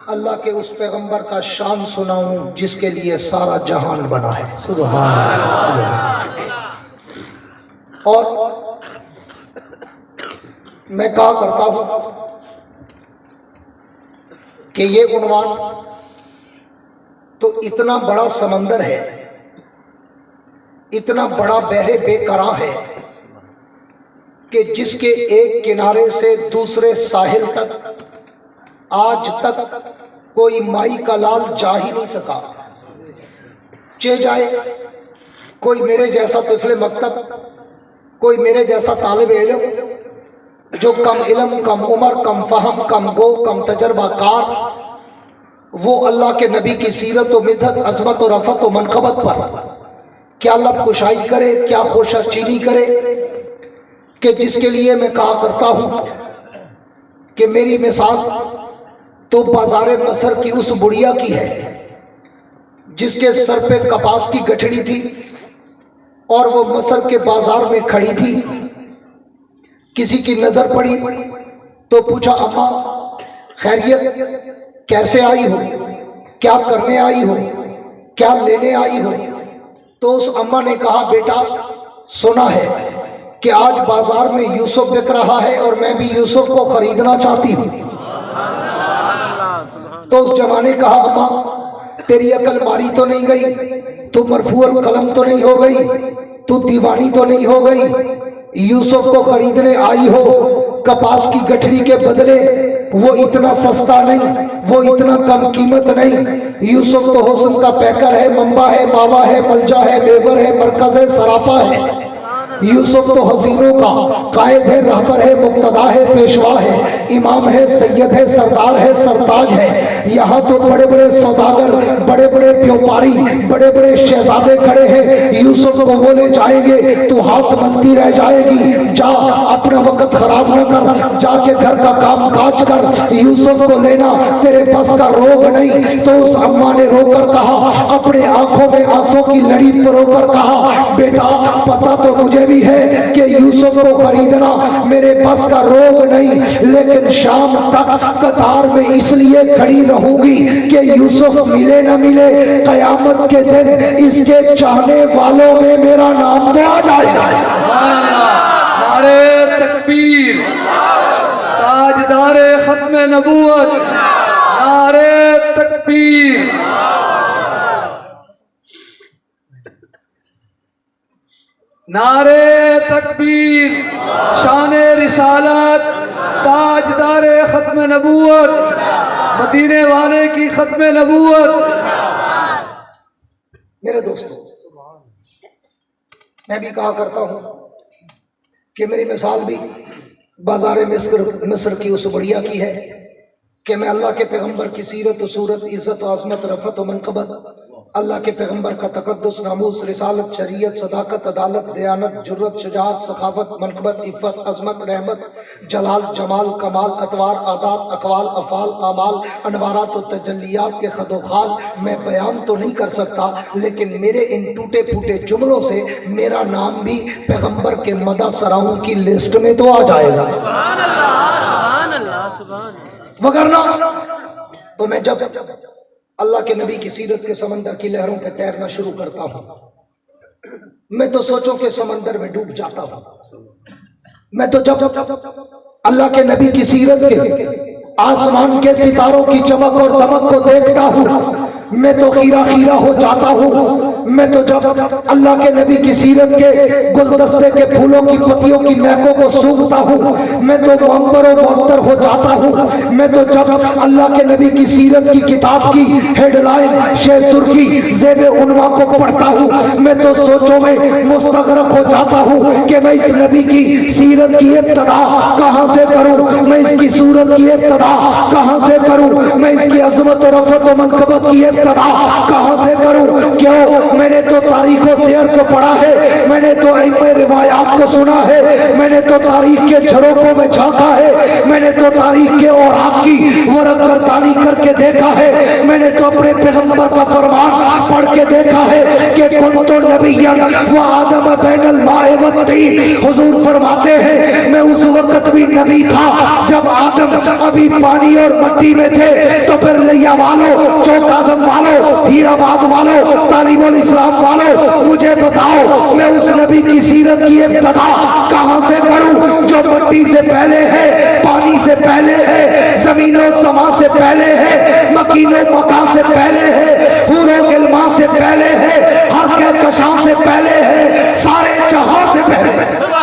اللہ کے اس پیغمبر کا شان سناؤں جس کے لیے سارا جہان بنا ہے. سبحان اللہ. اور میں کہا کرتا ہوں کہ یہ عنوان تو اتنا بڑا سمندر ہے، اتنا بڑا بحر بے کراں ہے کہ جس کے ایک کنارے سے دوسرے ساحل تک آج تک کوئی مائی کا لال جا ہی نہیں سکا. چہ جائے کوئی میرے جیسا طفل مکتب، کوئی میرے جیسا طالب علم جو کم علم، کم عمر، کم فہم، کم گو، کم تجربہ کار، وہ اللہ کے نبی کی سیرت و مدحت، عظمت و رفعت و منقبت پر کیا لب کشائی کرے، کیا خوشہ چینی کرے، کہ جس کے لیے میں کہا کرتا ہوں کہ میری مثال تو بازار مصر کی اس بڑیا کی ہے جس کے سر پہ کپاس کی گٹھڑی تھی اور وہ مصر کے بازار میں کھڑی تھی. کسی کی نظر پڑی تو پوچھا اماں خیریت، کیسے آئی ہو، کیا کرنے آئی ہو، کیا لینے آئی ہو؟ تو اس اماں نے کہا بیٹا سنا ہے کہ آج بازار میں یوسف بک رہا ہے اور میں بھی یوسف کو خریدنا چاہتی ہوں. تو اس جوان نے کہا اماں تیری عقل ماری تو نہیں گئی، تو مرفوع القلم تو نہیں ہو گئی، تو دیوانی تو نہیں ہو گئی، یوسف کو خریدنے آئی ہو کپاس کی گٹھڑی کے بدلے، وہ اتنا سستا نہیں، وہ اتنا کم قیمت نہیں. یوسف تو حسن کا پیکر ہے، منبع ہے، ماوا ہے، ملجا ہے، میور ہے، مرکز ہے، سراپا ہے. یوسف تو حسینوں کا قائد ہے، رہبر ہے، مقتدا ہے، پیشوا ہے، امام ہے، سید ہے، سردار ہے، سرتاج ہے. یہاں تو بڑے بڑے سوداگر، بڑے بڑے بیوپاری، بڑے بڑے شہزادے کھڑے ہیں. یوسف کو وہ لے جائیں گے تو ہاتھ ملتی رہ جائے گی. جا اپنا وقت خراب نہ کر، جا کے گھر کا کام کاج کر، یوسف کو لینا تیرے بس کا روگ نہیں. تو اس اماں نے رو کر کہا، اپنے آنکھوں میں آنسوں کی لڑی پرو کر کہا بیٹا پتا تو مجھے بھی ہے کہ یوسف کو خریدنا میرے بس کا روگ نہیں، لیکن شام تک قطار میں اس لیے کھڑی رہوں گی کہ یوسف ملے نہ ملے، قیامت کے دن اس کے چاہنے والوں میں میرا نام تو آ جائے گا. نعرہ تکبیر، تاجدار ختم نبوت، نعرہ تکبیر. نعرہ تکبیر، شان رسالت، تاجدار ختم نبوت، مدینے والے کی ختم نبوت. میرے دوستو میں بھی کہا کرتا ہوں کہ میری مثال بھی بازار مصر کی اس بڑیا کی ہے کہ میں اللہ کے پیغمبر کی سیرت و صورت، عزت و عظمت، رفعت و منقبت، اللہ کے پیغمبر کا تقدس، ناموس، رسالت، شریعت، صداقت، عدالت، دیانت، جرت، شجاعت، سخاوت، منقبت، عفت، عظمت، رحمت، جلال، جمال، کمال، اطوار، عادات، اقوال، افعال، اعمال، انوارات و تجلیات کے خد و خال میں بیان تو نہیں کر سکتا، لیکن میرے ان ٹوٹے پھوٹے جملوں سے میرا نام بھی پیغمبر کے مدح سراؤں کی لسٹ میں تو آ جائے گا. وگرنہ تو میں جب اللہ کے نبی کی سیرت کے سمندر کی لہروں پہ تیرنا شروع کرتا ہوں، میں تو سوچوں کہ سمندر میں ڈوب جاتا ہوں. میں تو جب اللہ کے نبی کی سیرت کے آسمان کے ستاروں کی چمک اور دمک کو دیکھتا ہوں میں تو خیرہ خیرہ ہو جاتا ہوں. میں تو جب اللہ کے نبی کی سیرت کے گلدستے کے پھولوں کی پتیوں کی مہکوں کو سونگھتا ہوں میں تو معمر و معطر ہو جاتا ہوں. میں تو جب اللہ کے نبی کی سیرت کی کتاب کی ہیڈ لائن، شہ سرخی، زیب عنوان کو پڑھتا ہوں میں تو سوچوں میں مستغرق ہو جاتا ہوں کہ میں اس نبی کی سیرت کی ابتدا کہاں سے کروں، میں اس کی صورت کی ابتدا کہاں سے کروں، میں اس کی عظمت و رفعت و منقبت کی ابتدا کہاں سے کروں. کیوں؟ میں نے تو تاریخ و سیر کو پڑھا ہے، میں نے تو ائمہ روایات کو سنا ہے، میں نے تو تاریخ کے جھروکوں میں جھانکا ہے، میں نے تو تاریخ کے اوراق کی ورق گردانی کر کے دیکھا ہے، میں نے تو اپنے پیغمبر کا فرمان پڑھ کے دیکھا ہے کہ کنت نبیا و آدم بین الماء والطین. حضور فرماتے ہیں میں اس وقت بھی نبی تھا جب آدم ابھی پانی اور مٹی میں تھے. تو پھر بھٹیا والوں، چوک اعظم والوں، ہیرآباد والوں، تعلیم الاسلام والوں، مجھے بتاؤ میں اس نبی کی سیرت کی ابتدا کہاں سے کروں جو مٹی سے پہلے ہے، پانی سے پہلے ہے، زمین و سما سے پہلے ہے، مکین و مکان سے پہلے ہے، حور و غلمان سے پہلے ہے، ہر کہکشاں سے پہلے ہے، سارے جہاں سے پہلے ہے۔